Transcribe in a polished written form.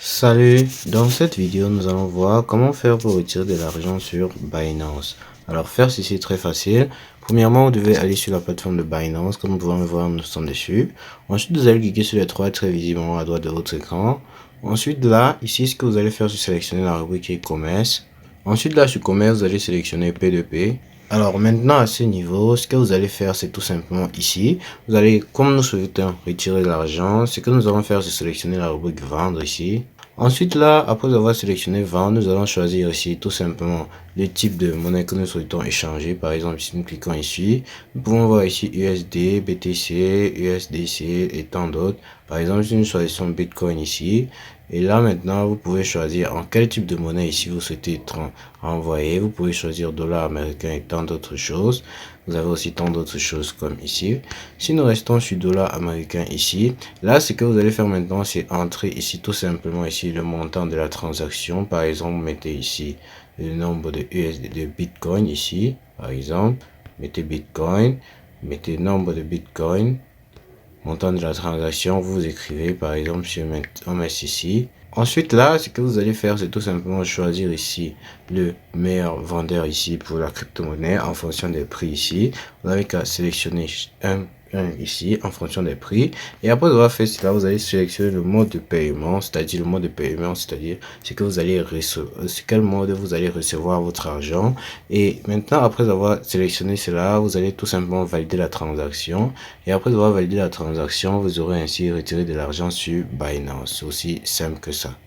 Salut, dans cette vidéo nous allons voir comment faire pour retirer de l'argent sur Binance. Alors faire ceci est très facile. Premièrement, vous devez aller sur la plateforme de Binance, comme vous pouvez le voir, nous sommes dessus. Ensuite, vous allez cliquer sur les trois traits visiblement à droite de votre écran. Ensuite là, ici ce que vous allez faire c'est sélectionner la rubrique e-commerce. Ensuite là sur commerce, vous allez sélectionner P2P. Alors maintenant à ce niveau, ce que vous allez faire c'est tout simplement ici, vous allez, comme nous souhaitons retirer de l'argent, ce que nous allons faire c'est sélectionner la rubrique vendre ici. Ensuite là, après avoir sélectionné vendre, nous allons choisir ici tout simplement le type de monnaie que nous souhaitons échanger. Par exemple, si nous cliquons ici, nous pouvons voir ici USD, BTC, USDC et tant d'autres. Par exemple, si nous choisissons Bitcoin ici, et là maintenant, vous pouvez choisir en quel type de monnaie ici vous souhaitez envoyer. Vous pouvez choisir dollar américain et tant d'autres choses. Vous avez aussi tant d'autres choses comme ici. Si nous restons sur dollar américain ici, là ce que vous allez faire maintenant c'est entrer ici tout simplement ici le montant de la transaction. Par exemple, vous mettez ici le nombre de USD de Bitcoin ici. Par exemple, mettez Bitcoin, mettez nombre de Bitcoin, montant de la transaction, vous écrivez par exemple sur on met ici. Ensuite là, ce que vous allez faire, c'est tout simplement choisir ici le meilleur vendeur ici pour la crypto-monnaie en fonction des prix ici. Vous n'avez qu'à sélectionner un ici en fonction des prix, et après avoir fait cela, vous allez sélectionner le mode de paiement, c'est-à-dire ce que vous allez recevoir, quel mode vous allez recevoir votre argent. Et maintenant, après avoir sélectionné cela, vous allez tout simplement valider la transaction, et après avoir validé la transaction, vous aurez ainsi retiré de l'argent sur Binance. C'est aussi simple que ça.